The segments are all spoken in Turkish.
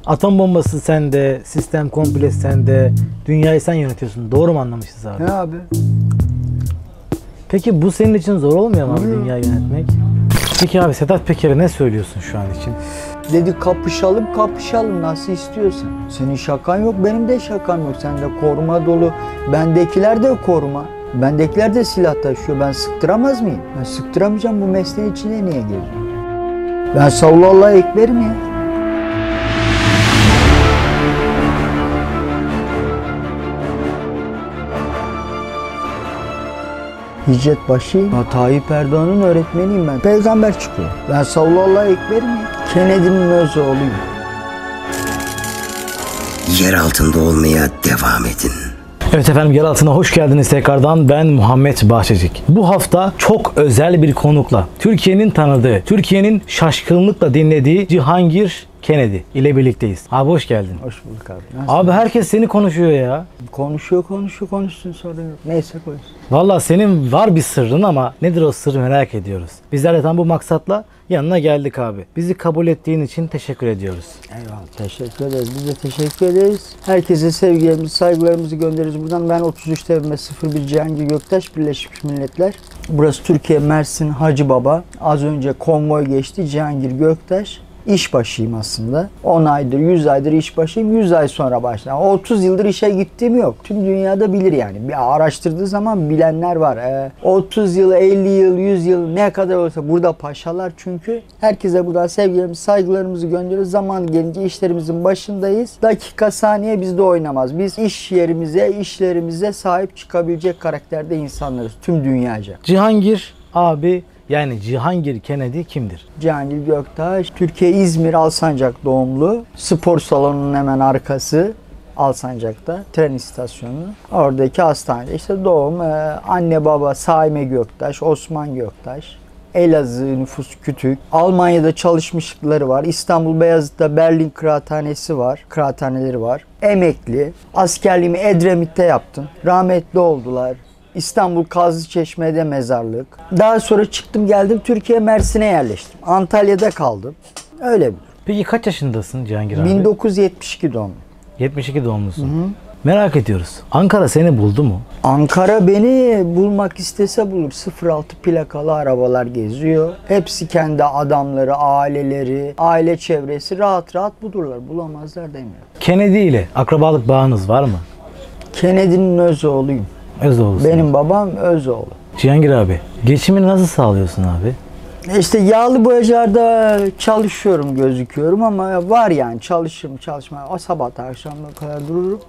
Atom bombası sende, sistem komple sende, dünyayı sen yönetiyorsun. Doğru mu anlamışız abi? Ne abi? Peki bu senin için zor olmuyor mu abi dünyayı yönetmek? Peki abi Sedat Peker'e ne söylüyorsun şu an için? Dedi kapışalım nasıl istiyorsan. Senin şakan yok, benim de şakam yok. Sende koruma dolu. Bendekiler de koruma. Bendekiler de silah taşıyor. Ben sıktıramaz mıyım? Ben sıktıramayacağım, bu mesleğin içine niye girdim? Ben sallallahu ekberim ya. Hicret başıyım. Tayyip Erdoğan'ın öğretmeniyim ben. Peygamber çıkıyor. Ben sallallahu ekberim ya. Kennedy'nin öz oğluyum. Yer altında olmaya devam edin. Evet efendim, yer altına hoş geldiniz tekrardan. Ben Muhammed Bahçecik. Bu hafta çok özel bir konukla, Türkiye'nin tanıdığı, Türkiye'nin şaşkınlıkla dinlediği Cihangir Kennedy ile birlikteyiz. Abi hoş geldin. Hoş bulduk abi. Abi herkes seni konuşuyor ya. Konuşsun sorun yok. Neyse konuşsun. Vallahi senin var bir sırrın ama nedir o sır merak ediyoruz. Bizler de tam bu maksatla yanına geldik abi. Bizi kabul ettiğin için teşekkür ediyoruz. Eyvallah. Teşekkür ederiz. Biz de teşekkür ederiz. Herkese sevgilerimizi, saygılarımızı göndeririz buradan. Ben 33 TM 01 Cihangir Göktaş, Birleşmiş Milletler. Burası Türkiye, Mersin, Hacıbaba. Az önce konvoy geçti. Cihangir Göktaş. İşbaşıyım aslında. 10 aydır, 100 aydır işbaşıyım. 100 ay sonra başladım. 30 yıldır işe gittiğim yok. Tüm dünyada bilir yani. Bir araştırdığı zaman bilenler var. 30 yıl, 50 yıl, 100 yıl ne kadar olsa burada paşalar çünkü. Herkese buradan sevgilerimizi, saygılarımızı gönderiyoruz. Zaman gelince işlerimizin başındayız. Dakika, saniye bizde oynamaz. Biz iş yerimize, işlerimize sahip çıkabilecek karakterde insanlarız. Tüm dünyaca. Cihangir abi, yani Cihangir Kennedy kimdir? Cihangir Göktaş, Türkiye İzmir Alsancak doğumlu. Spor salonunun hemen arkası Alsancak'ta, tren istasyonu. Oradaki hastanede işte doğum, anne baba Saime Göktaş, Osman Göktaş. Elazığ nüfus kütük. Almanya'da çalışmışlıkları var. İstanbul Beyazıt'ta Berlin kıraathanesi var. Kıraathaneleri var. Emekli. Askerliğimi Edremit'te yaptım. Rahmetli oldular. İstanbul Kazlıçeşme'de mezarlık. Daha sonra çıktım geldim Türkiye Mersin'e yerleştim. Antalya'da kaldım. Öyle bir. Peki kaç yaşındasın Cihangir abi? 1972 doğumlu. 72 doğumlusun. Merak ediyoruz. Ankara seni buldu mu? Ankara beni bulmak istese bulur. 06 plakalı arabalar geziyor. Hepsi kendi adamları, aileleri, aile çevresi rahat rahat bulurlar. Bulamazlar demiyorum. Kennedy ile akrabalık bağınız var mı? Kennedy'nin öz oğluyum. Öz oğlusun. Benim babam öz oğlu. Cihangir abi, geçimini nasıl sağlıyorsun abi? İşte yağlı boyacılarda çalışıyorum, gözüküyorum ama var yani çalışırım, çalışmam. O sabah akşamına kadar dururum.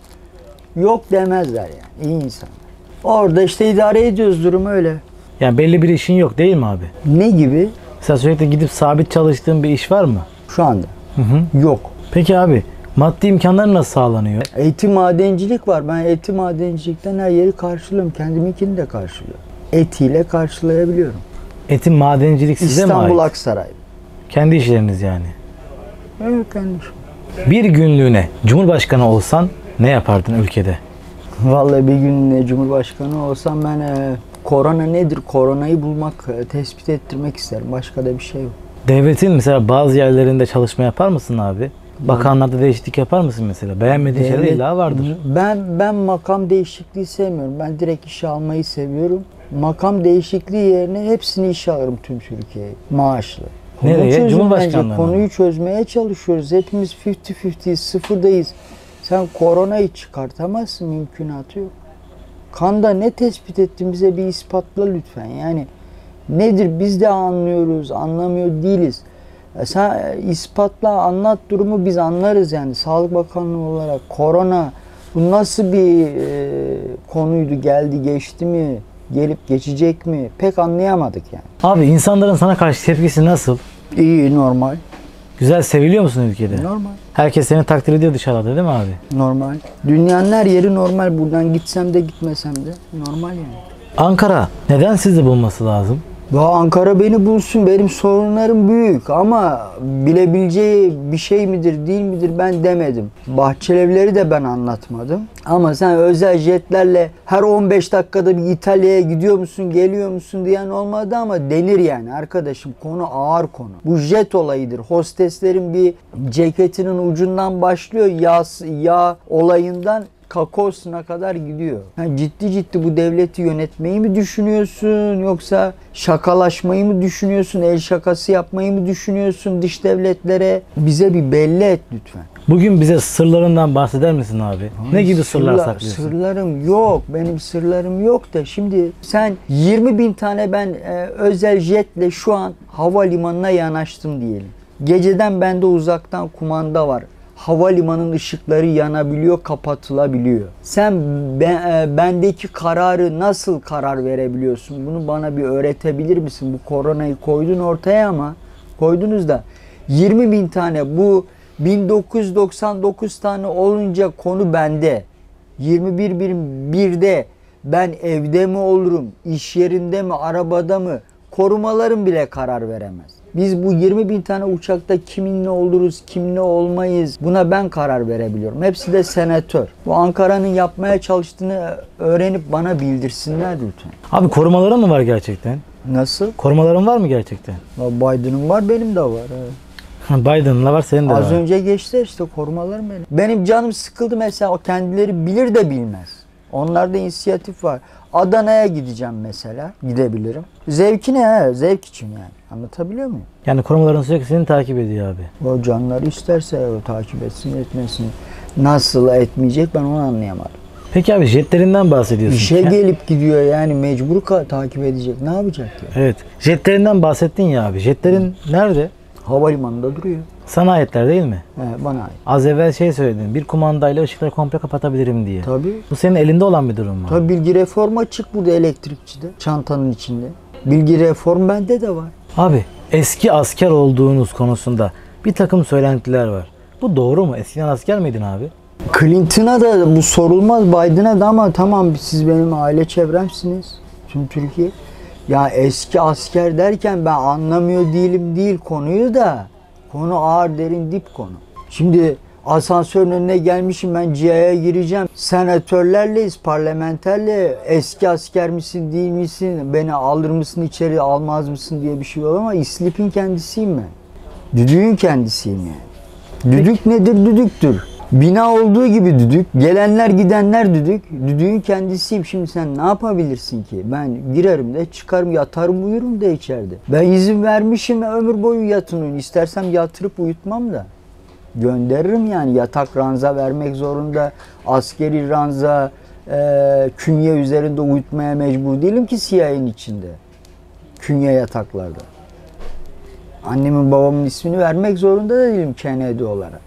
Yok demezler yani, iyi insanlar. Orada işte idare ediyoruz, durum öyle. Yani belli bir işin yok değil mi abi? Ne gibi? Sen sürekli gidip sabit çalıştığın bir iş var mı? Şu anda. Hı. Yok. Peki abi, maddi imkanlar nasıl sağlanıyor? Eğitim madencilik var. Ben eğitim madencilikten her yeri karşılıyorum. Kendiminkini de karşılıyorum. Etiyle karşılayabiliyorum. Etin madencilik size mi ait? İstanbul Aksaray. Kendi işleriniz yani. Evet kendim. Bir günlüğüne Cumhurbaşkanı olsan ne yapardın ülkede? Vallahi bir gün Cumhurbaşkanı olsam ben korona nedir? Koronayı bulmak, tespit ettirmek isterim. Başka da bir şey yok. Devletin mesela bazı yerlerinde çalışma yapar mısın abi? Bakanlarda değişiklik yapar mısın mesela? Beğenmediğin şeyler illa vardır. Ben makam değişikliği sevmiyorum. Ben direkt işe almayı seviyorum. Makam değişikliği yerine hepsini işe alırım tüm Türkiye'yi. Maaşlı. Nereye? Cumhurbaşkanlığına. Konuyu çözmeye çalışıyoruz. Hepimiz 50-50'yiz, sıfırdayız. Sen koronayı çıkartamazsın, mümkünatı yok. Kanda ne tespit ettin bize bir ispatla lütfen. Yani nedir biz de anlıyoruz, anlamıyor değiliz. Sen ispatla, anlat durumu biz anlarız yani. Sağlık Bakanlığı olarak korona bu nasıl bir konuydu, geldi geçti mi, gelip geçecek mi pek anlayamadık yani. Abi insanların sana karşı tepkisi nasıl? İyi, normal. Güzel, seviliyor musun ülkede? Normal. Herkes seni takdir ediyor dışarıda değil mi abi? Normal. Dünyanın her yeri normal. Buradan gitsem de gitmesem de normal yani. Ankara neden sizi bulması lazım? Ya Ankara beni bulsun, benim sorunlarım büyük ama bilebileceği bir şey midir değil midir ben demedim. Bahçelievleri de ben anlatmadım. Ama sen özel jetlerle her 15 dakikada bir İtalya'ya gidiyor musun geliyor musun diyen olmadı ama denir yani arkadaşım, konu ağır konu. Bu jet olayıdır. Hosteslerin bir ceketinin ucundan başlıyor, yağ olayından kakosuna kadar gidiyor. Yani ciddi bu devleti yönetmeyi mi düşünüyorsun yoksa şakalaşmayı mı düşünüyorsun, el şakası yapmayı mı düşünüyorsun dış devletlere? Bize bir belli et lütfen. Bugün bize sırlarından bahseder misin abi? Ne gibi sırlar saklıyorsun? Sırlarım yok. Benim sırlarım yok da şimdi sen 20.000 tane ben özel jetle şu an havalimanına yanaştım diyelim. Geceden bende uzaktan kumanda var. Havalimanın ışıkları yanabiliyor, kapatılabiliyor. Sen bendeki kararı nasıl karar verebiliyorsun? Bunu bana bir öğretebilir misin? Bu koronayı koydun ortaya ama koydunuz da 20.000 tane bu 1999 tane olunca konu bende. 21.1'de ben evde mi olurum, iş yerinde mi, arabada mı? Korumalarım bile karar veremez. Biz bu 20.000 tane uçakta kiminle oluruz, kimle olmayız buna ben karar verebiliyorum. Hepsi de senatör. Bu Ankara'nın yapmaya çalıştığını öğrenip bana bildirsinler lütfen. Abi korumaların mı var gerçekten? Nasıl? Korumaların var mı gerçekten? Biden'ın var, benim de var. Evet. Biden'la var, senin de var. Az önce geçti işte korumalarım benim. Benim canım sıkıldı mesela, o kendileri bilir de bilmez. Onlarda inisiyatif var. Adana'ya gideceğim mesela. Gidebilirim. Zevkine he. Zevk için yani. Anlatabiliyor muyum? Yani korumaların sürekli seni takip ediyor abi. O canları isterse o takip etsin etmesin. Nasıl etmeyecek ben onu anlayamadım. Peki abi jetlerinden bahsediyorsun. İşe gelip gidiyor yani mecbur takip edecek. Ne yapacak ya? Evet. Jetlerinden bahsettin ya abi. Jetlerin nerede? Havalimanında duruyor. Sana aitler değil mi? He, bana ait. Az evvel şey söyledin. Bir kumandayla ışıkları komple kapatabilirim diye. Tabii. Bu senin elinde olan bir durum mu? Tabii bilgi reformu açık burada elektrikçide. Çantanın içinde. Bilgi reform bende de var. Abi eski asker olduğunuz konusunda bir takım söylentiler var. Bu doğru mu? Eskiden asker miydin abi? Clinton'a da bu sorulmaz, Biden'a da, ama tamam siz benim aile çevremsiniz. Tüm Türkiye. Ya eski asker derken ben anlamıyor değilim değil konuyu da. Konu ağır, derin, dip konu. Şimdi asansörün önüne gelmişim, ben CIA'ya gireceğim. Senatörlerleyiz, parlamenterle. Eski asker misin değil misin? Beni alır mısın içeri, almaz mısın diye bir şey yok ama İSLİP'in kendisiyim ben. Düdüğün kendisiyim yani. Düdük nedir? Düdüktür. Bina olduğu gibi düdük. Gelenler gidenler düdük. Düdüğün kendisiyim. Şimdi sen ne yapabilirsin ki? Ben girerim de çıkarım, yatarım uyurum da içeride. Ben izin vermişim, ömür boyu yatın uyun. İstersem yatırıp uyutmam da. Gönderirim yani, yatak ranza vermek zorunda. Askeri ranza, künye üzerinde uyutmaya mecbur değilim ki CIA'nin içinde. Künye yataklarda. Annemin babamın ismini vermek zorunda da değilim Kennedy olarak.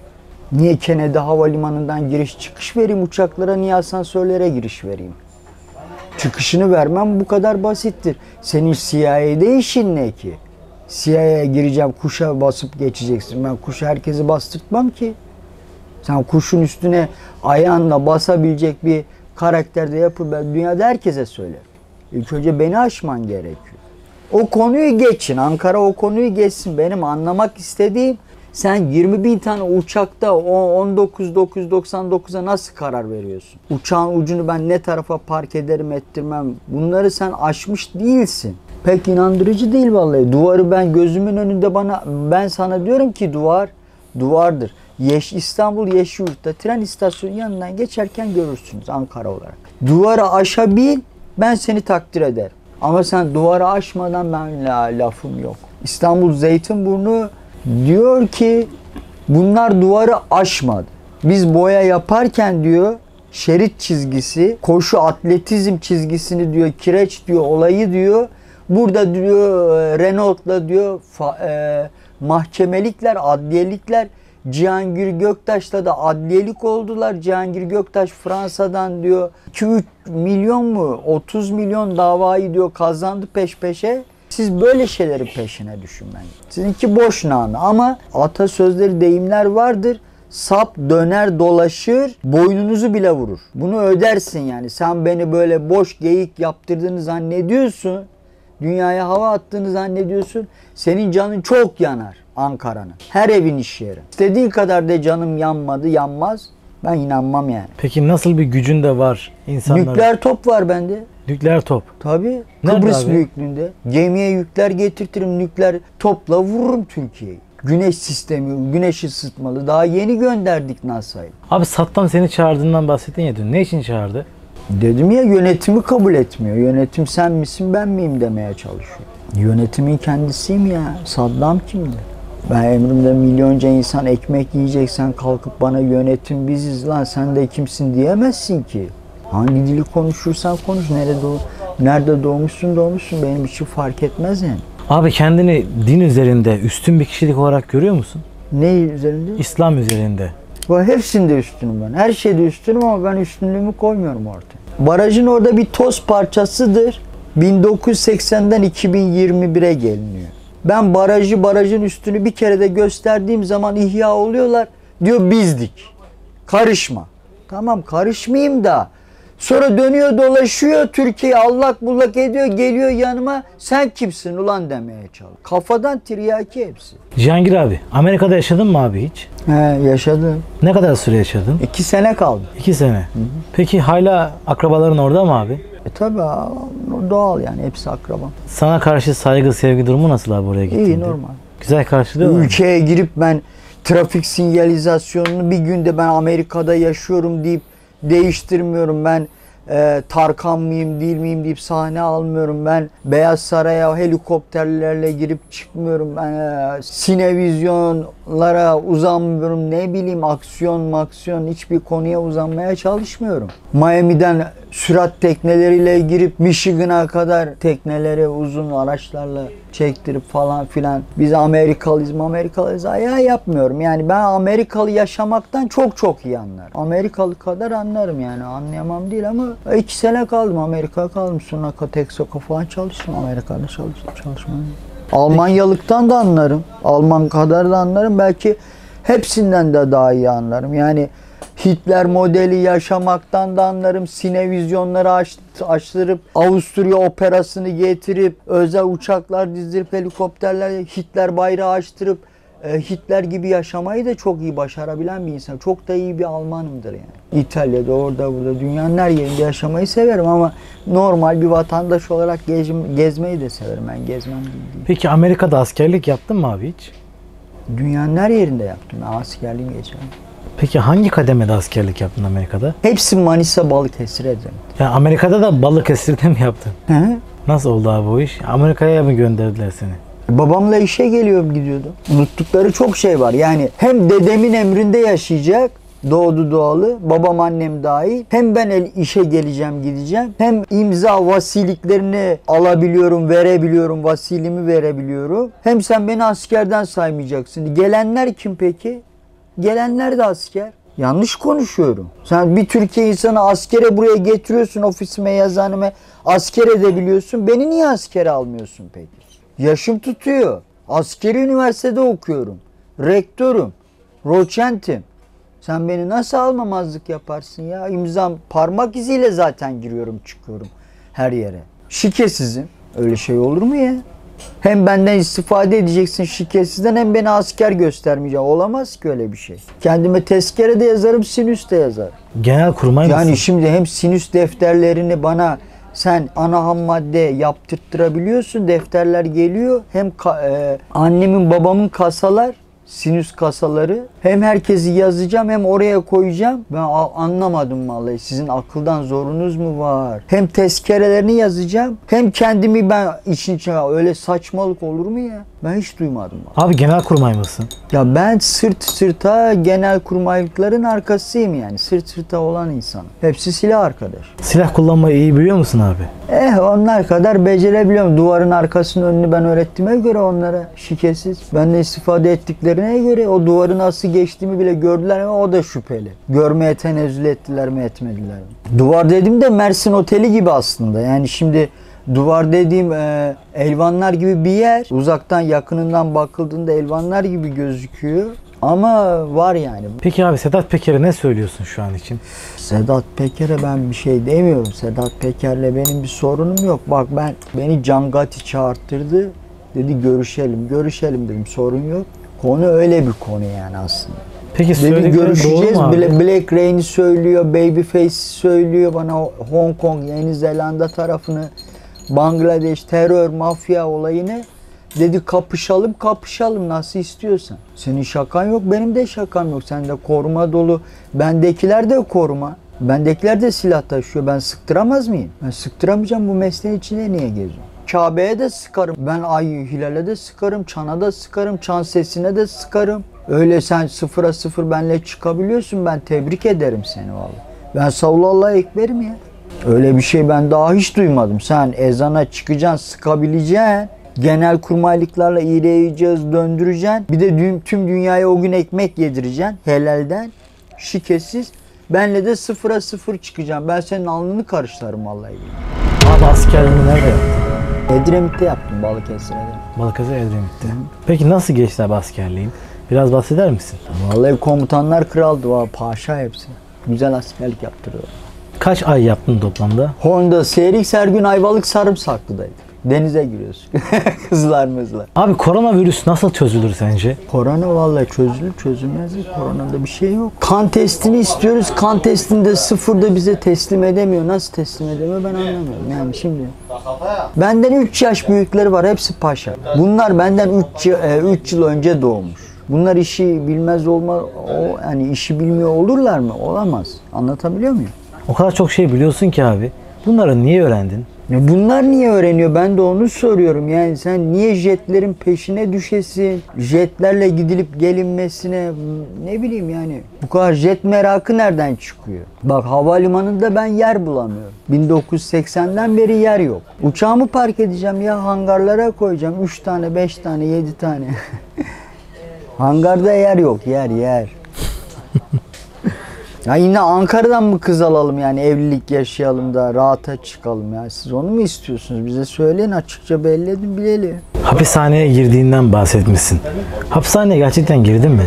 Niye Kennedy havalimanından giriş çıkış vereyim uçaklara, niye asansörlere giriş vereyim? Çıkışını vermem bu kadar basittir. Senin CIA'de işin ne ki? CIA'ya gireceğim, kuşa basıp geçeceksin. Ben kuşa herkesi bastırtmam ki. Sen kuşun üstüne ayağınla basabilecek bir karakterde yapıp ben dünyada herkese söylerim. İlk önce beni aşman gerekiyor. O konuyu geçin. Ankara o konuyu geçsin. Benim anlamak istediğim, sen 20.000 tane uçakta 19.999'a nasıl karar veriyorsun? Uçağın ucunu ben ne tarafa park ederim ettirmem. Bunları sen aşmış değilsin. Pek inandırıcı değil vallahi. Duvarı ben gözümün önünde ben sana diyorum ki duvardır. İstanbul Yeşilyurt'ta tren istasyonu yanından geçerken görürsünüz Ankara olarak. Duvarı aşabil, ben seni takdir ederim. Ama sen duvarı aşmadan ben lafım yok. İstanbul Zeytinburnu diyor ki bunlar duvarı aşmadı. Biz boya yaparken diyor şerit çizgisi, koşu atletizm çizgisini diyor, kireç diyor, olayı diyor. Burada diyor Renault'la diyor mahkemelikler, adliyelikler, Cihangir Göktaş'la da adliyelik oldular. Cihangir Göktaş Fransa'dan diyor 2-3 milyon mu 30 milyon davayı diyor kazandı peş peşe. Siz böyle şeylerin peşine düşün bence. Sizinki boş nane ama atasözleri, deyimler vardır. Sap döner dolaşır, boynunuzu bile vurur. Bunu ödersin yani. Sen beni böyle boş geyik yaptırdığını zannediyorsun. Dünyaya hava attığını zannediyorsun. Senin canın çok yanar Ankara'nın. Her evin iş yeri. İstediği kadar de canım yanmadı, yanmaz. Ben inanmam yani. Peki nasıl bir gücün de var insanların? Nükleer top var bende. Nükleer top. Tabii. Nerede Kıbrıs abi? büyüklüğünde. Gemiye yükler getirtirim. Nükleer topla vururum Türkiye'yi. Güneş sistemi, güneş ısıtmalı. Daha yeni gönderdik NASA'yı. Abi Saddam seni çağırdığından bahsettin ya dün. Ne için çağırdı? Dedim ya, yönetimi kabul etmiyor. Yönetim sen misin ben miyim demeye çalışıyor. Yönetimin kendisiyim ya. Saddam kimdi? Ben emrimde milyonca insan ekmek yiyeceksen kalkıp bana yönetim biziz lan sen de kimsin diyemezsin ki. Hangi dili konuşursan konuş, nerede doğmuşsun benim için fark etmez yani. Abi kendini din üzerinde üstün bir kişilik olarak görüyor musun? Ne üzerinde? İslam üzerinde. Bu hepsinde üstünüm ben. Her şeyde üstünüm ama ben üstünlüğümü koymuyorum ortaya. Barajın orada bir toz parçasıdır. 1980'den 2021'e geliniyor. Ben barajın üstünü bir kere de gösterdiğim zaman ihya oluyorlar. Diyor bizdik. Karışma. Tamam karışmayayım da. Sonra dönüyor dolaşıyor Türkiye allak bullak ediyor geliyor yanıma sen kimsin ulan demeye çalışıyor. Kafadan tiryaki hepsi. Cihangir abi Amerika'da yaşadın mı abi hiç? He yaşadım. Ne kadar süre yaşadın? 2 sene kaldı. 2 sene. Peki hala akrabaların orada mı abi? Tabi doğal yani hepsi akrabam. Sana karşı saygı, sevgi durumu nasıl abi oraya gittiğinde? İyi normal. Güzel karşılıyorlar mı? Ülkeye girip ben trafik sinyalizasyonunu bir günde ben Amerika'da yaşıyorum deyip değiştirmiyorum. Ben Tarkan mıyım değil miyim deyip sahne almıyorum. Ben Beyaz Saray'a helikopterlerle girip çıkmıyorum. Ben sinevizyonlara uzanmıyorum. Ne bileyim aksiyon hiçbir konuya uzanmaya çalışmıyorum. Miami'den sürat tekneleriyle girip Michigan'a kadar tekneleri uzun araçlarla çektirip falan filan. Biz Amerikalıyız ayağı yapmıyorum. Yani ben Amerikalı yaşamaktan çok iyi anlarım. Amerikalı kadar anlarım yani anlayamam değil ama 2 sene kaldım Amerika'da kaldım. Sonra Texaco falan çalıştım. Amerika'da çalışmadım. Almanyalıktan da anlarım. Alman kadar da anlarım. Belki hepsinden de daha iyi anlarım. Yani Hitler modeli yaşamaktan da anlarım. Sinevizyonları açtırıp Avusturya operasını getirip özel uçaklar dizdirip helikopterler Hitler bayrağı açtırıp Hitler gibi yaşamayı da çok iyi başarabilen bir insan. Çok da iyi bir Almanımdır yani. İtalya'da orada burada dünyanın her yerinde yaşamayı severim ama normal bir vatandaş olarak gezmeyi de severim. Ben gezmem değil. Peki Amerika'da askerlik yaptın mı abi hiç? Dünyanın her yerinde yaptım. Askerliğim geçen. Peki hangi kademede askerlik yaptın Amerika'da? Hepsi Manisa Balıkesir'e döndü. Ya Amerika'da da Balıkesir'de mi yaptın? Hı? Nasıl oldu abi o iş? Amerika'ya mı gönderdiler seni? Babamla işe gidiyordum. Unuttukları çok şey var. Yani hem dedemin emrinde yaşayacak, doğdu doğalı, babam annem dahil. Hem ben işe gideceğim. Hem imza vasiliklerini alabiliyorum, verebiliyorum, vasilimi verebiliyorum. Hem sen beni askerden saymayacaksın. Gelenler kim peki? Gelenler de asker. Yanlış konuşuyorum. Sen bir Türkiye insanı askere buraya getiriyorsun, ofisime, yazanıma asker edebiliyorsun. Beni niye askere almıyorsun peki? Yaşım tutuyor. Askeri üniversitede okuyorum. Rektörüm. Roçentim. Sen beni nasıl almamazlık yaparsın ya? İmzam parmak iziyle zaten giriyorum çıkıyorum her yere. Şikesizim. Öyle şey olur mu ya? Hem benden istifade edeceksin şikayetsizden hem beni asker göstermeyeceksin. Olamaz ki öyle bir şey. Kendime tezkere de yazarım, sinüs de yazarım. Genelkurmay mısın? Yani şimdi hem sinüs defterlerini bana sen ana ham madde yaptırttırabiliyorsun. Defterler geliyor. Hem annemin babamın kasalar, sinüs kasaları. Hem herkesi yazacağım hem oraya koyacağım. Ben anlamadım vallahi. Sizin akıldan zorunuz mu var? Hem tezkerelerini yazacağım. Hem kendimi ben için öyle saçmalık olur mu ya? Ben hiç duymadım. Abi genelkurmay mısın? Ya ben sırt sırta genelkurmaylıkların arkasıyım yani. Sırt sırta olan insanım. Hepsi silah arkadaş. Silah kullanmayı iyi biliyor musun abi? Onlar kadar becerebiliyorum. Duvarın arkasının önünü ben öğrettiğime göre onlara şikesiz. Benden istifade ettiklerine göre o duvarı nasıl geçtiğimi bile gördüler ama o da şüpheli. Görmeye tenezzül ettiler mi etmediler mi? Duvar dediğimde Mersin Oteli gibi aslında. Yani şimdi duvar dediğim Elvanlar gibi bir yer. Uzaktan yakınından bakıldığında Elvanlar gibi gözüküyor. Ama var yani. Peki abi Sedat Peker'e ne söylüyorsun şu an için? Sedat Peker'e ben bir şey demiyorum. Sedat Peker'le benim bir sorunum yok. Bak beni Cangati çağırttırdı. Dedi görüşelim. Görüşelim dedim. Sorun yok. Konu öyle bir konu yani aslında. Peki Dedi söyledikleri doğru görüşeceğiz. mu abi? Black Rain'i söylüyor. Babyface söylüyor bana Hong Kong, Yeni Zelanda tarafını, Bangladeş, terör, mafya olayını. Dedi kapışalım nasıl istiyorsan. Senin şakan yok, benim de şakam yok. Sende koruma dolu. Bendekiler de koruma. Bendekiler de silah taşıyor. Ben sıktıramaz mıyım? Ben sıktıramayacağım, bu mesleğin içine niye geziyorum? Kabe'ye de sıkarım. Ben Ay Hilal'e de sıkarım. Çan'a da sıkarım. Çan sesine de sıkarım. Öyle sen 0'a 0 benle çıkabiliyorsun. Ben tebrik ederim seni vallahi. Ben sallallahu ekberim ya. Öyle bir şey ben daha hiç duymadım. Sen ezana çıkacaksın, sıkabileceksin. Genel kurmaylıklarla iğreyeceğiz, döndüreceksin. Bir de tüm dünyaya o gün ekmek yedireceksin. Helalden, şikesiz. Benle de 0'a 0 çıkacağım. Ben senin alnını karışlarım vallahi. Abi askerliğini nerede yaptın? Edremit'te yaptım, Balıkesir'de. Balıkesir Edremit'te. Peki nasıl geçti abi askerliğin? Biraz bahseder misin? Vallahi komutanlar kraldı, paşa hepsi. Güzel askerlik yaptırdı. Kaç ay yaptın toplamda? Honda, Seyrix, her gün Ayvalık, Sarımsaklı'daydık. Denize giriyoruz. Kızlar. Abi koronavirüs nasıl çözülür sence? Korona vallahi çözülür çözülmez. Koronada bir şey yok. Kan testini istiyoruz. Kan testinde 0'da bize teslim edemiyor. Nasıl teslim edemiyor ben anlamıyorum. Yani şimdi benden 3 yaş büyükleri var. Hepsi paşa. Bunlar benden 3 yıl önce doğmuş. Bunlar işi bilmez yani işi bilmiyor olurlar mı? Olamaz. Anlatabiliyor muyum? O kadar çok şey biliyorsun ki abi. Bunları niye öğrendin? Ya bunlar niye öğreniyor? Ben de onu soruyorum. Yani sen niye jetlerin peşine düşesin? Jetlerle gidilip gelinmesine ne bileyim yani. Bu kadar jet merakı nereden çıkıyor? Bak havalimanında ben yer bulamıyorum. 1980'den beri yer yok. Uçağımı park edeceğim ya hangarlara koyacağım. 3 tane, 5 tane, 7 tane. Hangarda yer yok. Yer. Ya yine Ankara'dan mı kız alalım yani evlilik yaşayalım da rahata çıkalım ya. Siz onu mu istiyorsunuz? Bize söyleyin açıkça belli edin bilelim. Hapishaneye girdiğinden bahsetmişsin. Hapishaneye gerçekten girdin mi?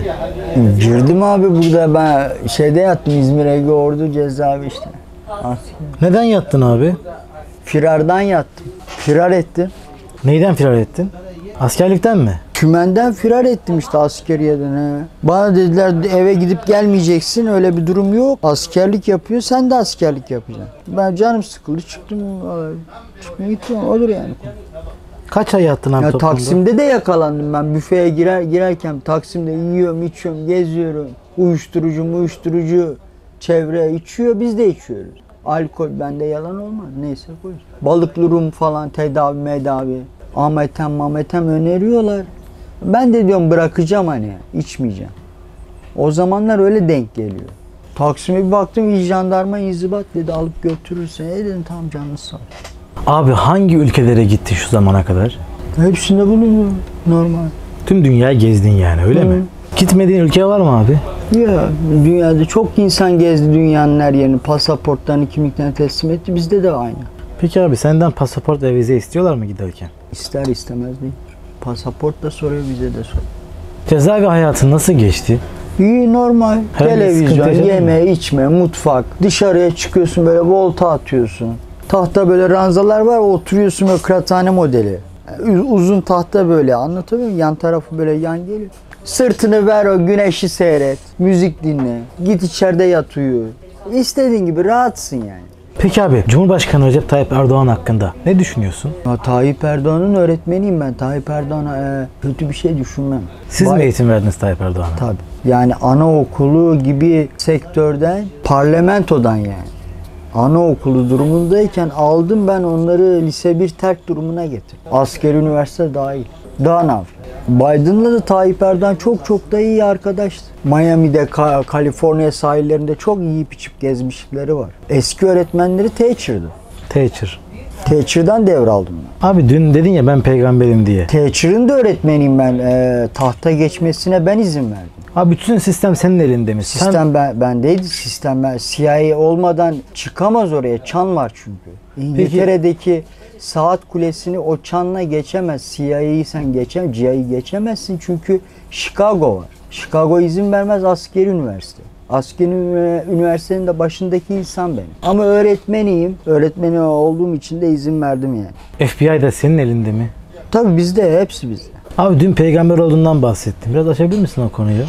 Girdim abi burada ben yattım İzmir Ege Ordu cezaevi işte. Neden yattın abi? Firardan yattım. Firar ettim. Neyden firar ettin? Askerlikten mi? Kümenden firar ettim işte askeriyeden. He. Bana dediler eve gidip gelmeyeceksin öyle bir durum yok. Askerlik yapıyor sen de askerlik yapacaksın. Ben canım sıkıldı çıktım. Çıkmaya gittim olur yani. Kaç ay yattın abi Ya toplamda? Taksim'de de yakalandım ben büfeye girerken Taksim'de yiyorum içiyorum geziyorum. Uyuşturucu çevre içiyor biz de içiyoruz. Alkol bende yalan olmaz neyse koy. Balıklı rum falan tedavi. Ametem öneriyorlar. Ben de diyorum bırakacağım hani içmeyeceğim. O zamanlar öyle denk geliyor. Taksim'e bir baktım jandarma inzibat dedi alıp götürürsen. Dedim tamam canınız sağ ol. Abi hangi ülkelere gitti şu zamana kadar? Hepsinde bulundum normal. Tüm dünyayı gezdin yani öyle mi? Gitmediğin ülke var mı abi? Ya dünyada çok insan gezdi dünyanın her yerini. Pasaportlarını kimliklerini teslim etti. Bizde de aynı. Peki abi senden pasaport ve vize istiyorlar mı giderken? İster istemez değil. Pasaport da soruyor vize de soruyor. Cezaevi hayatın nasıl geçti? İyi normal. Herhangi bir sıkıntı Televizyon, yaşadın yeme, içme, mutfak. Dışarıya çıkıyorsun böyle volta atıyorsun. Tahta böyle ranzalar var oturuyorsun böyle kıraathane modeli. Yani uzun tahta böyle anlatabiliyor muyum? Yan tarafı böyle yan geliyor. Sırtını ver o güneşi seyret. Müzik dinle. Git içeride yat uyu. İstediğin gibi rahatsın yani. Peki abi Cumhurbaşkanı Recep Tayyip Erdoğan hakkında ne düşünüyorsun? Ya, Tayyip Erdoğan'ın öğretmeniyim ben. Tayyip Erdoğan'a kötü bir şey düşünmem. Siz mi eğitim verdiniz Tayyip Erdoğan'a? Tabii. Yani anaokulu gibi sektörden, parlamentodan yani. Anaokulu durumundayken aldım ben onları lise 1 terk durumuna getirdim. Askeri üniversite dahil. Daha ne yapayım? Biden'la da Tayyip Erdoğan çok da iyi arkadaştı. Miami'de, Kaliforniya sahillerinde çok yiyip içip gezmişlikleri var. Eski öğretmenleri Thatcher'dı. Thatcher. Thatcher'dan devraldım ben. Abi dün dedin ya ben peygamberim diye. Thatcher'ın da öğretmeniyim ben. Tahta geçmesine ben izin verdim. Abi bütün sistem senin elinde mi? Sistem bendeydi. Sistem CIA olmadan çıkamaz oraya. Çan var çünkü. İngiltere'deki saat kulesini o çanla geçemez. CIA'yı sen GIA'yı geçemezsin çünkü Chicago var. Chicago izin vermez, askeri üniversite. Askeri üniversitenin de başındaki insan benim. Ama öğretmeniyim. Öğretmeni olduğum için de izin verdim yani. FBI da senin elinde mi? Tabii bizde, hepsi bizde. Abi dün peygamber olduğundan bahsettim. Biraz açabilir misin o konuyu?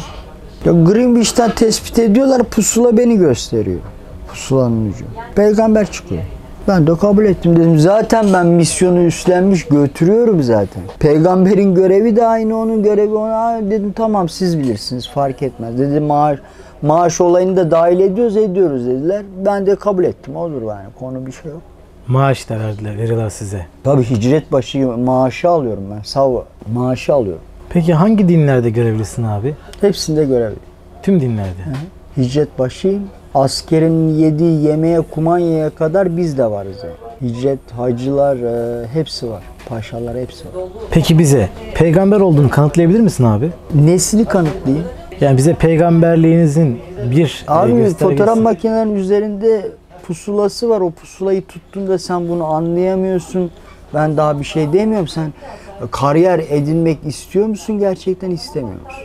Ya Greenwich'ten tespit ediyorlar, pusula beni gösteriyor. Pusulanın ucu. Peygamber çıkıyor. Ben de kabul ettim dedim. Zaten ben misyonu üstlenmiş götürüyorum zaten. Peygamberin görevi de aynı, onun görevi ona. Dedim tamam siz bilirsiniz, fark etmez. Dedim maaş olayını da dahil ediyoruz dediler. Ben de kabul ettim, olur yani, konu bir şey yok. Maaş da veriyorlar size. Tabii hicret başı maaşı alıyorum ben. Maaşı alıyorum. Peki hangi dinlerde görevlisin abi? Hepsinde görevli. Tüm dinlerde. Hicret başıyım. Askerin yediği yemeğe, kumanyaya kadar biz de varız yani. Hicret, hacılar hepsi var. Paşalar hepsi var. Peki bize peygamber olduğunu kanıtlayabilir misin abi? Nesini kanıtlayayım? Yani bize peygamberliğinizin bir Abi göstergesi. fotoğraf makinelerinin üzerinde pusulası var. O pusulayı tuttuğunda sen bunu anlayamıyorsun. Ben daha bir şey demiyorum. Sen kariyer edinmek istiyor musun? Gerçekten istemiyor musun?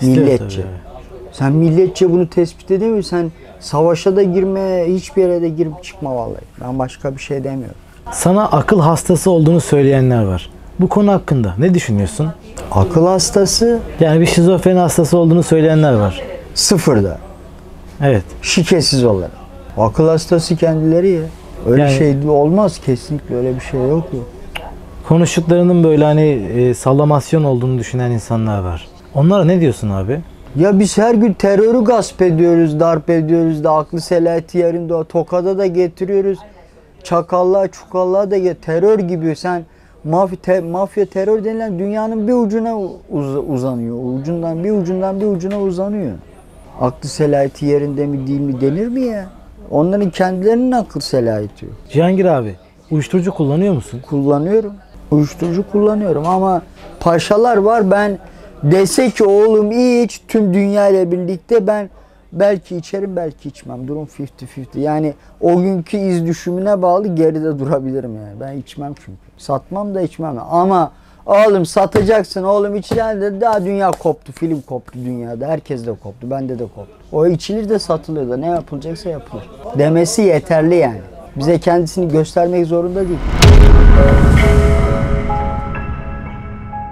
İstiyor Milletçe. tabii. Sen milletçe bunu tespit edemiyorsun. Sen savaşa da girme, hiçbir yere de girip çıkma vallahi. Ben başka bir şey demiyorum. Sana akıl hastası olduğunu söyleyenler var. Bu konu hakkında ne düşünüyorsun? Akıl hastası Yani bir şizofreni hastası olduğunu söyleyenler var. sıfırda. Evet. Şikesiz olarak. Akıl hastası kendileri ya. Öyle Yani- şey olmaz, kesinlikle öyle bir şey yok. Konuştuklarının böyle hani sallamasyon olduğunu düşünen insanlar var. Onlara ne diyorsun abi? Ya biz her gün terörü gasp ediyoruz, darp ediyoruz da aklı selahiyeti yerinde, Tokada da getiriyoruz. Çakallığa, çukallığa da terör gibi. Sen mafya terör denilen dünyanın bir ucuna uzanıyor. Ucundan bir ucuna uzanıyor. Aklı selahiyeti yerinde mi değil mi denir mi ya? Onların kendilerinin akıl selahiyeti yok. Cihangir abi, uyuşturucu kullanıyor musun? Kullanıyorum. Uyuşturucu kullanıyorum ama paşalar var, ben dese ki oğlum iç tüm dünya ile birlikte, ben belki içerim belki içmem. Durum 50-50. Yani o günkü iz düşümüne bağlı, geride durabilirim yani. Ben içmem çünkü. Satmam da içmem de. Ama oğlum satacaksın, oğlum içilen de daha dünya koptu. Film koptu dünyada. Herkes de koptu. Bende de koptu. O içilir de satılıyor da, ne yapılacaksa yapılır. Demesi yeterli yani. Bize kendisini göstermek zorunda değil.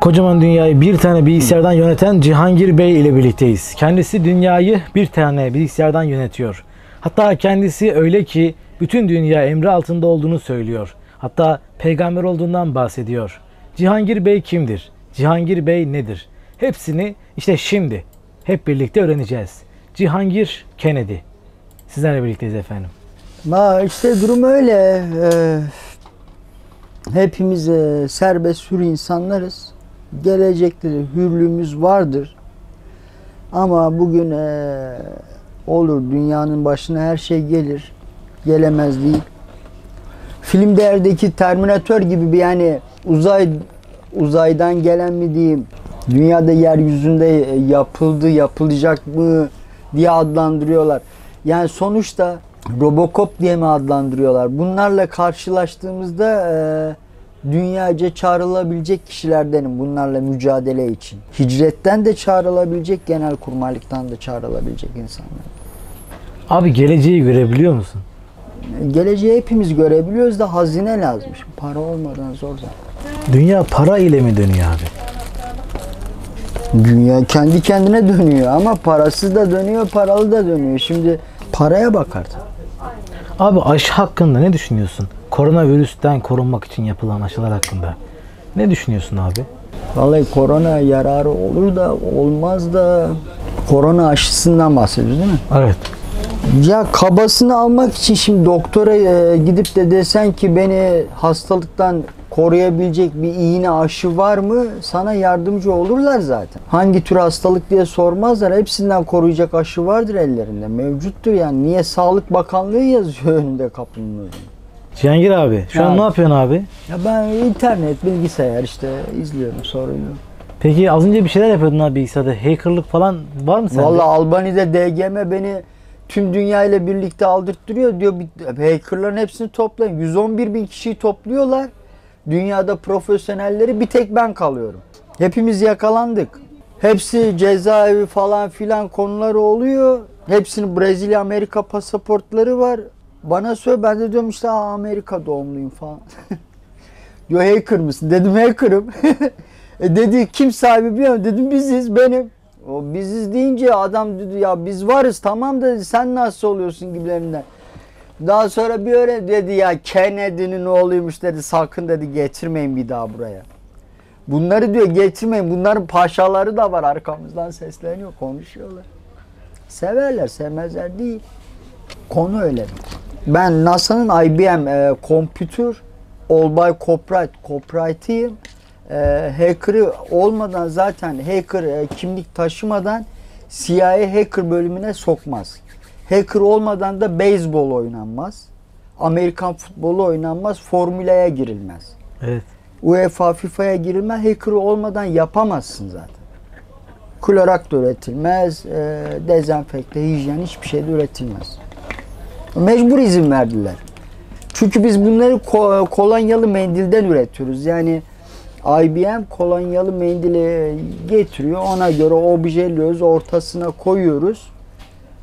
Kocaman dünyayı bir tane bilgisayardan yöneten Cihangir Bey ile birlikteyiz. Kendisi dünyayı bir tane bilgisayardan yönetiyor. Hatta kendisi öyle ki bütün dünya emri altında olduğunu söylüyor. Hatta peygamber olduğundan bahsediyor. Cihangir Bey kimdir? Cihangir Bey nedir? Hepsini işte şimdi hep birlikte öğreneceğiz. Cihangir Kennedy. Sizlerle birlikteyiz efendim. İşte durum öyle. Hepimiz serbest hür insanlarız. Gelecekte de hürlüğümüz vardır. Ama bugün olur, dünyanın başına her şey gelir. Gelemez değil. Filmlerdeki Terminator gibi bir, yani uzaydan gelen mi diyeyim, dünyada yeryüzünde yapılacak mı diye adlandırıyorlar. Yani sonuçta Robocop diye mi adlandırıyorlar? Bunlarla karşılaştığımızda dünyaca çağrılabilecek kişilerdenim bunlarla mücadele için. Hicretten de çağrılabilecek, genelkurmaylıktan da çağrılabilecek insanlar. Abi geleceği görebiliyor musun? Geleceği hepimiz görebiliyoruz da hazine lazım. Şimdi para olmadan zor zaten. Dünya para ile mi dönüyor abi? Dünya kendi kendine dönüyor ama parasız da dönüyor, paralı da dönüyor. Şimdi paraya bakar tabii. Abi aşı hakkında ne düşünüyorsun? Koronavirüsten korunmak için yapılan aşılar hakkında. Ne düşünüyorsun abi? Vallahi korona yararı olur da olmaz da, korona aşısından bahsediyoruz değil mi? Evet. Ya kabasını almak için şimdi doktora gidip de desen ki beni hastalıktan koruyabilecek bir iğne, aşı var mı? Sana yardımcı olurlar zaten. Hangi tür hastalık diye sormazlar. Hepsinden koruyacak aşı vardır ellerinde. Mevcuttur yani. Niye Sağlık Bakanlığı yazıyor önünde, kapının önünde? Cihangir abi şu an Abi. ne yapıyorsun abi? Ya ben internet, bilgisayar işte izliyorum, soruyorum. Peki az önce bir şeyler yapıyordun abi bilgisayarda. Hackerlık falan var mı sende? Vallahi Albanya'da DGM beni tüm dünya ile birlikte aldırttırıyor diyor. Hackerların hepsini toplayın. 111 bin kişiyi topluyorlar. Dünyada profesyonelleri, bir tek ben kalıyorum. Hepimiz yakalandık. Hepsi cezaevi falan filan konuları oluyor. Hepsinin Brezilya, Amerika pasaportları var. Bana söyle, ben de diyorum işte Amerika doğumluyum falan. Diyor hacker mısın? Dedim hacker'ım. Dedi kim sahibi biliyor musun? Dedim biziz, benim. O biziz deyince adam dedi ya biz varız tamam dedi, sen nasıl oluyorsun gibilerinden. Daha sonra bir öğren dedi ya Kennedy'nin oğluymuş dedi, sakın dedi getirmeyin bir daha buraya. Bunları diyor getirmeyin, bunların paşaları da var arkamızdan sesleniyor, konuşuyorlar. Severler sevmezler değil. Konu öyle. Ben NASA'nın IBM Computer All by Copyright'iyim. Hacker'ı olmadan zaten hacker kimlik taşımadan CIA hacker bölümüne sokmaz. Hacker olmadan da beyzbol oynanmaz. Amerikan futbolu oynanmaz. Formüla'ya girilmez. Evet. UEFA, FIFA'ya girilmez. Hacker olmadan yapamazsın zaten. Klorak da üretilmez. Dezenfekte, hijyen hiçbir şey de üretilmez. Mecbur izin verdiler. Çünkü biz bunları kolonyalı mendilden üretiyoruz. Yani IBM kolonyalı mendili getiriyor. Ona göre objeliyoruz. Ortasına koyuyoruz.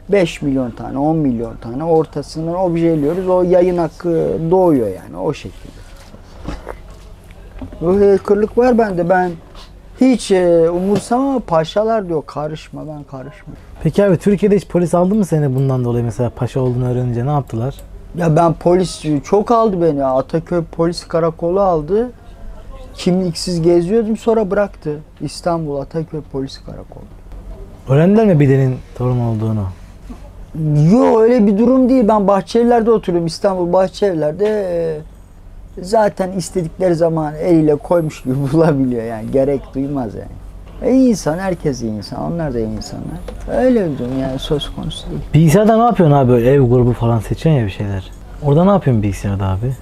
5 milyon tane, 10 milyon tane ortasından objeliyoruz. O yayın hakkı doğuyor yani o şekilde. Bu hackerlık var bende. Ben hiç umursamam, paşalar diyor karışma, ben karışmam. Peki abi Türkiye'de hiç polis aldı mı seni bundan dolayı, mesela paşa olduğunu öğrenince ne yaptılar? Ya ben polis çok aldı beni. Ataköy polis karakolu aldı. Kimliksiz geziyordum, sonra bıraktı. İstanbul Ataköy polis karakolu. Öğrendiler mi Biden'in torun olduğunu? Yok öyle bir durum değil. Ben Bahçeliler'de oturuyorum. İstanbul Bahçeliler'de zaten istedikleri zaman eliyle koymuş gibi bulabiliyor yani. Gerek duymaz yani. İyi insan, herkes iyi insan. Onlar da iyi insanlar. Öyle bir durum yani, söz konusu değil. Bilgisayarda ne yapıyorsun abi, böyle ev grubu falan seçiyorsun ya bir şeyler. Orada ne yapıyorsun bilgisayarda abi?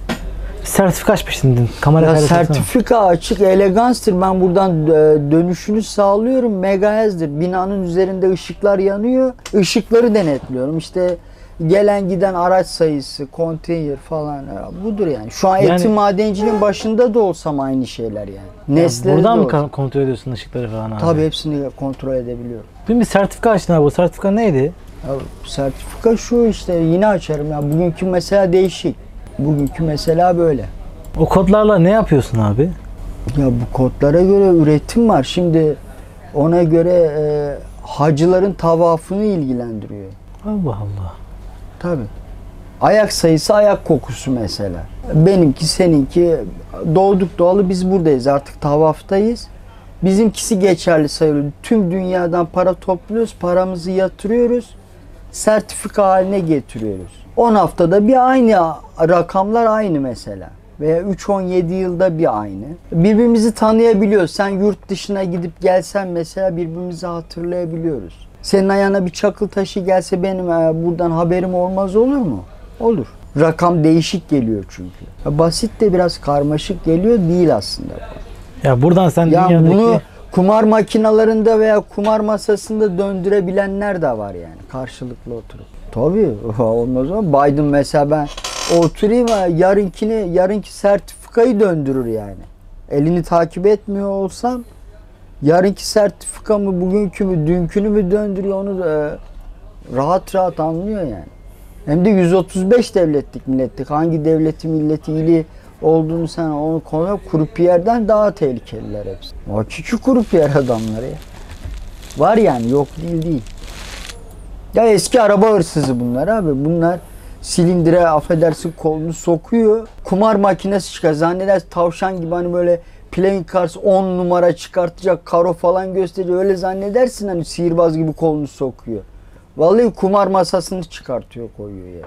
Sertifika açmışsın, kamera Ya kaydetsene. sertifika açık, eleganstır. Ben buradan dönüşünü sağlıyorum. Megahez'dir. Binanın üzerinde ışıklar yanıyor. Işıkları denetliyorum. İşte gelen giden araç sayısı, konteyner falan. Ya budur yani. Şu an Yani- Eti Madenciliğin başında da olsam aynı şeyler yani. Nesne'de Buradan de mı olsam. kontrol ediyorsun ışıkları falan abi? Tabii hepsini kontrol edebiliyorum. Dün bir sertifika açtın abi, o sertifika neydi? Ya sertifika şu işte, yine açarım ya. Bugünkü mesela değişik. Bugünkü mesela böyle. O kodlarla ne yapıyorsun abi? Ya bu kodlara göre üretim var. Şimdi ona göre hacıların tavafını ilgilendiriyor. Allah Allah. Tabii. Ayak sayısı, ayak kokusu mesela. Benimki, seninki, doğduk doğalı biz buradayız, artık tavaftayız. Bizimkisi geçerli sayılıyor. Tüm dünyadan para topluyoruz, paramızı yatırıyoruz, sertifika haline getiriyoruz. 10 haftada bir aynı rakamlar aynı mesela. Veya 3-17 yılda bir aynı. Birbirimizi tanıyabiliyoruz. Sen yurt dışına gidip gelsen mesela birbirimizi hatırlayabiliyoruz. Senin ayağına bir çakıl taşı gelse benim buradan haberim olmaz olur mu? Olur. Rakam değişik geliyor çünkü. Basit de biraz karmaşık geliyor değil aslında. Ya buradan sen Ya dünyadaki... bunu kumar makinalarında veya kumar masasında döndürebilenler de var yani, karşılıklı oturup. Tabii olmaz ama Biden mesela, ben oturayım yarınki sertifikayı döndürür yani. Elini takip etmiyor olsam yarınki sertifika mı, bugünkü mü, dünkünü mü döndürüyor onu da rahat rahat anlıyor yani. Hem de 135 devletlik milletlik. Hangi devleti milleti ili olduğunu sen onu konu, kurupiyerden daha tehlikeliler hepsi. O küçük kurupiyer adamları ya. Var yani, yok değil. Ya eski araba hırsızı bunlar abi. Bunlar silindire affedersin kolunu sokuyor. Kumar makinesi çıkar. Zanneder tavşan gibi hani böyle playing cards 10 numara çıkartacak, karo falan gösteriyor. Öyle zannedersin hani sihirbaz gibi kolunu sokuyor. Vallahi kumar masasını çıkartıyor, koyuyor yerine.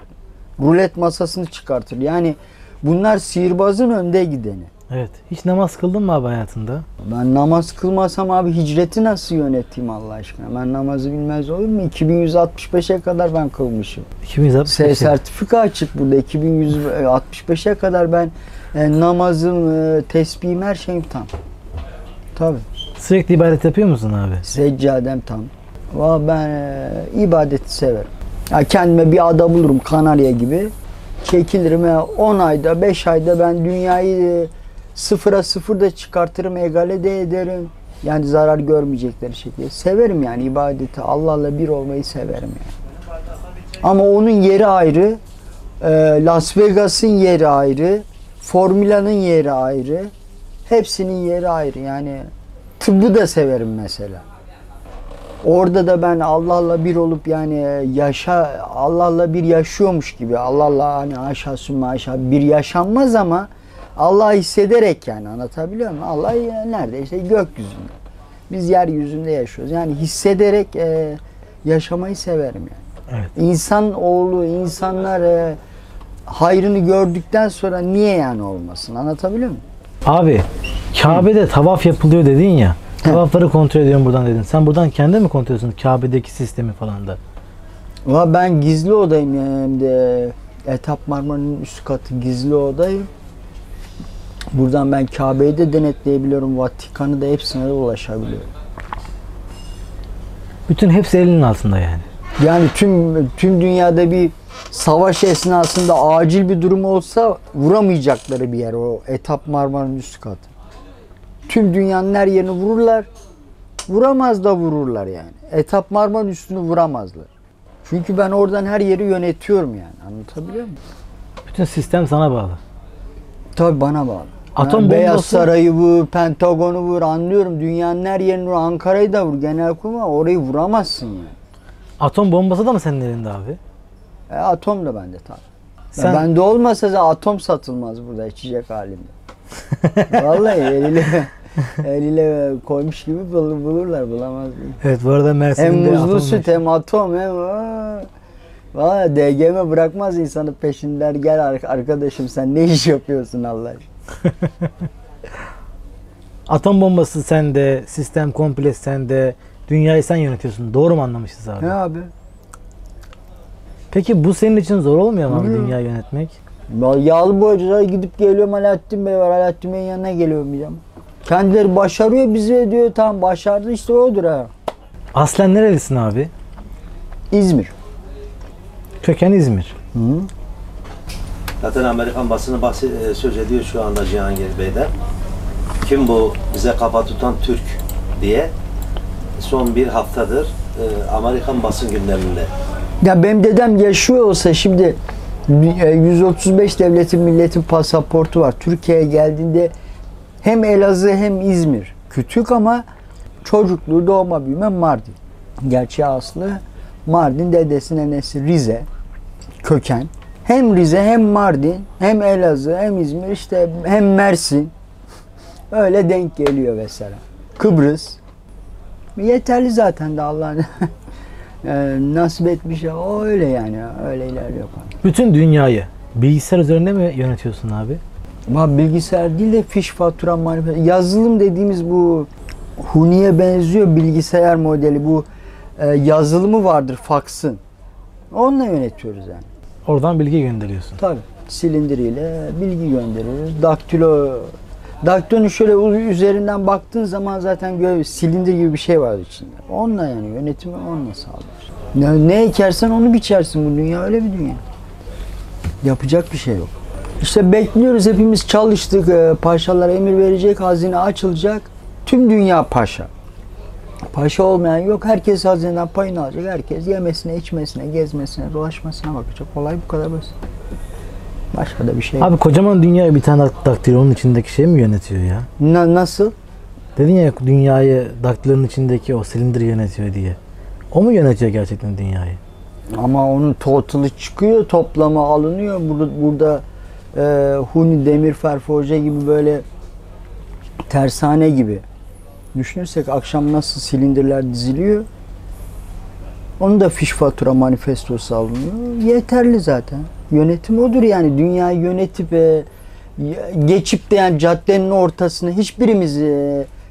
Rulet masasını çıkartır. Yani bunlar sihirbazın önde gideni. Evet. Hiç namaz kıldın mı abi hayatında? Ben namaz kılmasam abi hicreti nasıl yöneteyim Allah aşkına? Ben namazı bilmez olur mu? 2165'e kadar ben kılmışım. 2065. Sertifika açık burada. 2165'e kadar ben namazım, tesbihim, her şeyim tam. Tabii. Sürekli ibadet yapıyor musun abi? Seccadem tam. Vallahi ben ibadeti severim. Ya kendime bir ada bulurum, Kanarya gibi. Çekilirim ya, 10 ayda 5 ayda ben dünyayı sıfıra sıfır da çıkartırım, egale de ederim. Yani zarar görmeyecekleri şekilde. Severim yani ibadeti, Allah'la bir olmayı severim yani. Ama onun yeri ayrı, Las Vegas'ın yeri ayrı, Formula'nın yeri ayrı, hepsinin yeri ayrı. Yani tıbbı da severim mesela. Orada da ben Allah'la bir olup yani Allah'la bir yaşıyormuş gibi, Allah'la hani aşağı sümme aşağı bir yaşanmaz ama Allah'ı hissederek yani, anlatabiliyor muyum? Allah nerede? İşte gökyüzünde. Biz yeryüzünde yaşıyoruz. Yani hissederek yaşamayı severim yani. Evet. İnsanoğlu, insanlar hayrını gördükten sonra niye yani olmasın? Anlatabiliyor muyum? Abi Kabe'de tavaf yapılıyor dedin ya. Tavafları kontrol ediyorum buradan dedin. Sen buradan kendin mi kontrol ediyorsun Kabe'deki sistemi falan da? Ama ben gizli odayım yani, hem de Etap Marmara'nın üst katı gizli odayım. Buradan ben Kabe'yi de denetleyebiliyorum. Vatikan'ı da, hepsine de ulaşabiliyorum. Bütün hepsi elinin altında yani. Yani tüm dünyada bir savaş esnasında acil bir durum olsa vuramayacakları bir yer o Etap Marmara'nın üst katı. Tüm dünyanın her yerini vururlar. Vuramaz da vururlar yani. Etap Marmara'nın üstünü vuramazlar. Çünkü ben oradan her yeri yönetiyorum yani. Anlatabiliyor muyum? Bütün sistem sana bağlı. Tabii bana bağlı. Atom Yani Beyaz bombası- Saray'ı vur, Pentagon'u vur, anlıyorum. Dünyanın her yerini vur, Ankara'yı da vur, Genelkurmay, orayı vuramazsın yani. Atom bombası da mı senin elinde abi? Atom da bende tabii. Sen- Bende olmasa da atom satılmaz burada içecek halinde. Vallahi eliyle koymuş gibi bulurlar, bulamaz değil. Evet, bu arada Hem Mersin'de muzlu atom süt hem atom hem valla DGM bırakmaz insanı peşinden, gel arkadaşım sen ne iş yapıyorsun Allah aşkına. Atom bombası sende, sistem komple sende, dünyayı sen yönetiyorsun. Doğru mu anlamışız abi? Ne abi? Peki bu senin için zor olmuyor mu abi, Hı. dünyayı yönetmek? Yağlı boyacılara gidip geliyorum, Alaaddin Bey var, Alaaddin Bey'in yanına geliyorum diyeceğim. Kendileri başarıyor, bize diyor tamam başardı, işte odur ha. Aslen nerelisin abi? İzmir. Köken İzmir. Hı. Zaten Amerikan basını söz ediyor şu anda Cihangir Bey'den. Kim bu bize kafa tutan Türk diye son bir haftadır Amerikan basın gündeminde. Ya benim dedem yaşıyor olsa şimdi 135 devletin milletin pasaportu var. Türkiye'ye geldiğinde hem Elazığ hem İzmir. Küçük ama çocukluğu, doğma büyüme Mardin. Gerçi aslı Mardin, dedesinin nenesi Rize köken. Hem Rize hem Mardin hem Elazığ hem İzmir, işte hem Mersin. Öyle denk geliyor mesela. Kıbrıs. Yeterli zaten de Allah'ın nasip etmiş ya, o öyle yani, öyle ilerliyor. Bütün dünyayı bilgisayar üzerinde mi yönetiyorsun abi? Ama bilgisayar değil de fiş, fatura, manifest. Yazılım dediğimiz bu Huni'ye benziyor bilgisayar modeli. Bu yazılımı vardır faksın. Onunla yönetiyoruz yani. Oradan bilgi gönderiyorsun. Tabii. Silindiriyle bilgi gönderiyoruz. Daktilonun şöyle üzerinden baktığın zaman zaten silindir gibi bir şey var içinde. Onunla yani yönetimi onunla sağlıyoruz. Ne ekersen onu biçersin, bu dünya öyle bir dünya. Yapacak bir şey yok. İşte bekliyoruz, hepimiz çalıştık. Paşalar emir verecek, hazine açılacak. Tüm dünya paşa. Paşa olmayan yok. Herkes hazineden payını alacak. Herkes yemesine, içmesine, gezmesine, dolaşmasına bakacak. Olay bu kadar basit. Başka da bir şey yok. Abi kocaman dünyayı bir tane daktilonun içindeki şey mi yönetiyor ya? Nasıl? Dedin ya dünyayı daktilonun içindeki o silindir yönetiyor diye. O mu yönetiyor gerçekten dünyayı? Ama onun totalı çıkıyor, toplama alınıyor. Burada Huni, Demirfer, Forja gibi böyle tersane gibi düşünürsek akşam nasıl silindirler diziliyor. Onun da fiş, fatura, manifestosu alınıyor. Yeterli zaten. Yönetim odur yani. Dünyayı yönetip geçip de yani caddenin ortasına hiçbirimiz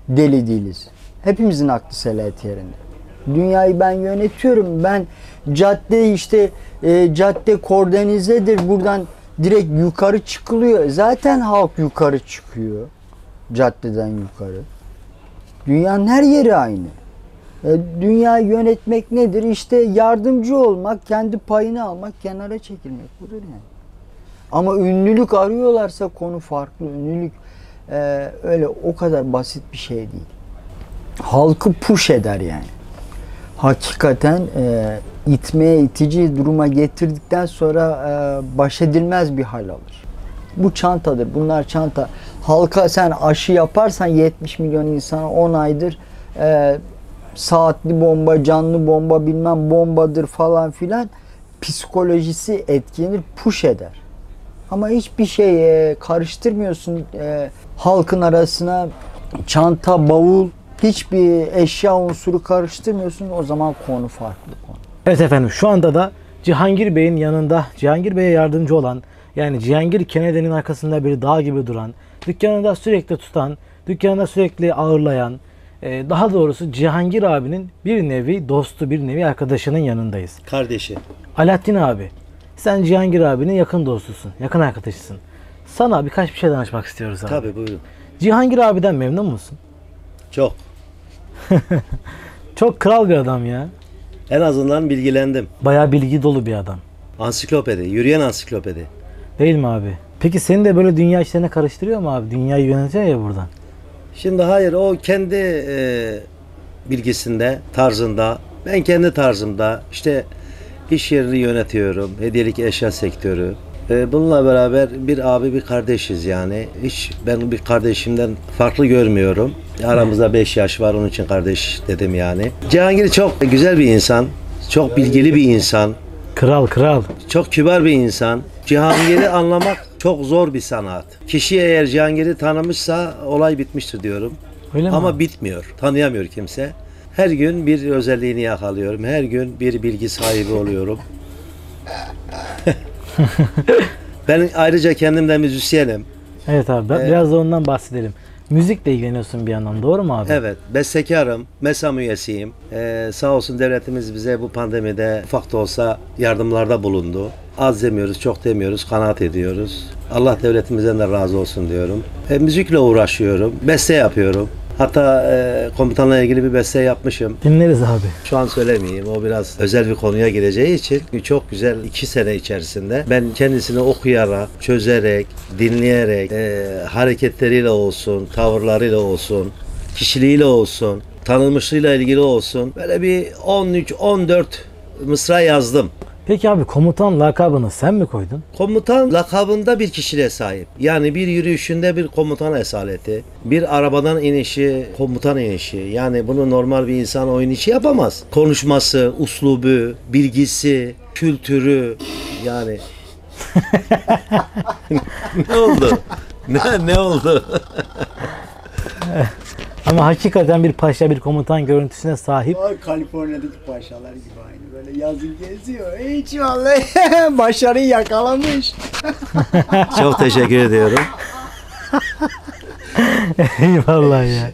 deli değiliz. Hepimizin aklı selayet yerinde. Dünyayı ben yönetiyorum. Ben cadde kordonizedir. Buradan direkt yukarı çıkılıyor. Zaten halk yukarı çıkıyor. Caddeden yukarı. Dünyanın her yeri aynı. Dünyayı yönetmek nedir? İşte yardımcı olmak, kendi payını almak, kenara çekilmek. Budur yani. Ama ünlülük arıyorlarsa konu farklı. Ünlülük öyle o kadar basit bir şey değil. halkı push eder yani. Hakikaten itmeye, itici duruma getirdikten sonra baş edilmez bir hal alır. Bu çantadır. Bunlar çanta. Halka sen aşı yaparsan 70 milyon insana 10 aydır saatli bomba, canlı bomba, bilmem bombadır falan filan psikolojisi etkilenir, push eder. Ama hiçbir şey karıştırmıyorsun halkın arasına, çanta, bavul, hiçbir eşya unsuru karıştırmıyorsun, o zaman konu farklı konu. Evet efendim, şu anda da Cihangir Bey'in yanında, Cihangir Bey'e yardımcı olan, yani Cihangir Kennedy'nin arkasında bir dağ gibi duran, dükkanında sürekli tutan, dükkanında sürekli ağırlayan, daha doğrusu Cihangir abinin bir nevi dostu, bir nevi arkadaşının yanındayız. Kardeşi. Alaaddin abi, sen Cihangir abinin yakın dostusun, yakın arkadaşısın. Sana birkaç bir şey danışmak istiyoruz abi. Tabii, buyurun. Cihangir abiden memnun musun? Çok. Çok kral bir adam ya. En azından bilgilendim. Bayağı bilgi dolu bir adam. Ansiklopedi, yürüyen ansiklopedi. Değil mi abi? Peki seni de böyle dünya işlerine karıştırıyor mu abi? Dünyayı yönetiyor ya buradan. Şimdi hayır, o kendi bilgisinde, tarzında, ben kendi tarzımda işte iş yerini yönetiyorum, hediyelik eşya sektörü. Bununla beraber bir abi, bir kardeşiz yani. Hiç ben bir kardeşimden farklı görmüyorum. Aramızda 5 yaş var, onun için kardeş dedim yani. Cihangir çok güzel bir insan, çok bilgili bir insan, Kral kral. çok kibar bir insan. Cihangir'i anlamak çok zor bir sanat. Kişi eğer Cihangir'i tanımışsa olay bitmiştir diyorum. Öyle mi? Ama bitmiyor. Tanıyamıyor kimse. Her gün bir özelliğini yakalıyorum. Her gün bir bilgi sahibi oluyorum. Ben ayrıca kendim de müzisyenim. Evet abi, biraz da ondan bahsedelim. Müzikle ilgileniyorsun bir yandan, doğru mu abi? Evet, bestekarım, MESAM üyesiyim. Sağ olsun devletimiz bize bu pandemide ufak da olsa yardımlarda bulundu. Az demiyoruz, çok demiyoruz, kanaat ediyoruz. Allah devletimizden de razı olsun diyorum. Müzikle uğraşıyorum, beste yapıyorum. Hatta komutanla ilgili bir beste yapmışım. Dinleriz abi. Şu an söylemeyeyim, o biraz özel bir konuya gireceği için çok güzel 2 sene içerisinde ben kendisini okuyarak, çözerek, dinleyerek, hareketleriyle olsun, tavırlarıyla olsun, kişiliğiyle olsun, tanınmışlığıyla ilgili olsun, böyle bir 13-14 mısra yazdım. Peki abi, komutan lakabını sen mi koydun? Komutan lakabında bir kişiliğe sahip. Yani bir yürüyüşünde bir komutan esaleti, bir arabadan inişi, komutan inişi. Yani bunu normal bir insan oyun içi yapamaz. Konuşması, uslubu, bilgisi, kültürü, yani. Ne oldu? Ne oldu? Ama hakikaten bir paşa, bir komutan görüntüsüne sahip. Kaliforniya'daki paşalar gibi aynı, böyle yazın geziyor. Hiç vallahi başarıyı yakalamış. Çok teşekkür ediyorum. Eyvallah ya.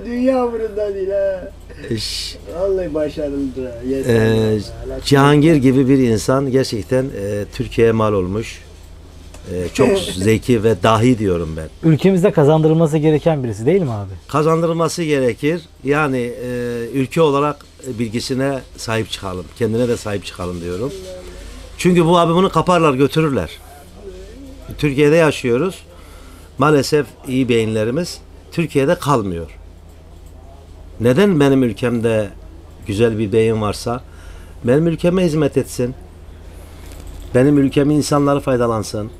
Dünya umurunda değil ha. Vallahi başarılıdır ha. Cihangir gibi bir insan gerçekten Türkiye'ye mal olmuş. Çok zeki ve dahi diyorum ben. Ülkemizde kazandırılması gereken birisi değil mi abi? Kazandırılması gerekir. Yani ülke olarak bilgisine sahip çıkalım. Kendine de sahip çıkalım diyorum. Çünkü bu abi bunu kaparlar, götürürler. Türkiye'de yaşıyoruz. Maalesef iyi beyinlerimiz Türkiye'de kalmıyor. Neden benim ülkemde güzel bir beyin varsa benim ülkeme hizmet etsin? Benim ülkemin insanları faydalansın.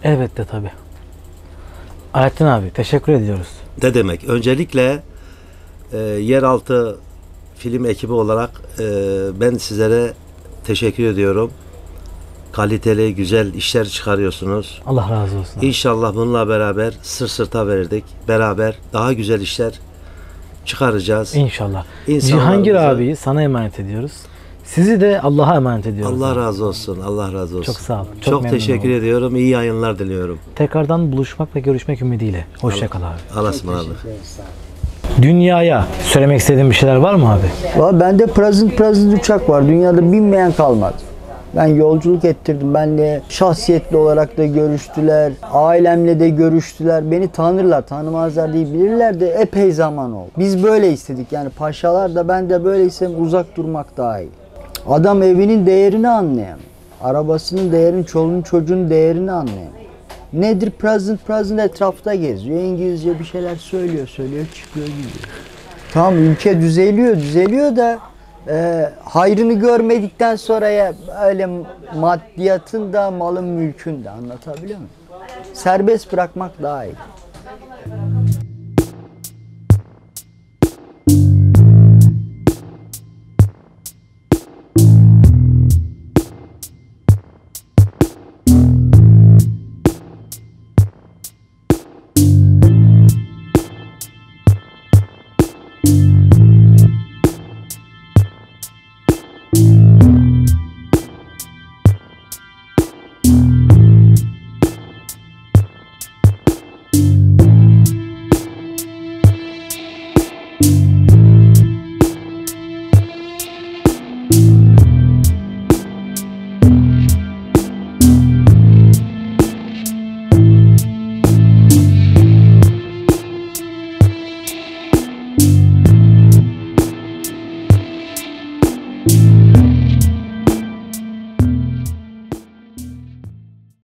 Elbette tabii. Alaaddin abi, teşekkür ediyoruz. Ne demek? Öncelikle Yeraltı film ekibi olarak ben sizlere teşekkür ediyorum. Kaliteli, güzel işler çıkarıyorsunuz. Allah razı olsun. İnşallah bununla beraber sırt sırta verdik. Beraber daha güzel işler çıkaracağız. İnşallah. İnsanlarımıza- Cihangir abiyi sana emanet ediyoruz. Sizi de Allah'a emanet ediyoruz. Allah abi. razı olsun. Allah razı olsun. Çok sağ olun. Çok memnun teşekkür oldum. ediyorum. İyi yayınlar diliyorum. Tekrardan buluşmak ve görüşmek ümidiyle. Hoşça kal abi. Allah'a ısmarladık. Dünyaya söylemek istediğin bir şeyler var mı abi? Valla bende present uçak var. Dünyada binmeyen kalmadı. Ben yolculuk ettirdim. Benle şahsiyetli olarak da görüştüler. Ailemle de görüştüler. Beni tanırlar, tanımazlar diye bilirler de epey zaman oldu. Biz böyle istedik. Yani paşalar da ben de böyle istedim. Uzak durmak daha iyi. Adam evinin değerini anlayamıyor. Arabasının değerini, çoluğun çocuğun değerini anlayamıyor. Nedir present etrafta geziyor. İngilizce bir şeyler söylüyor, çıkıyor gidiyor. Tamam, ülke düzeliyor da hayrını görmedikten sonra ya öyle maddiyatın da malın mülkün de, anlatabiliyor muyum? Serbest bırakmak daha iyi.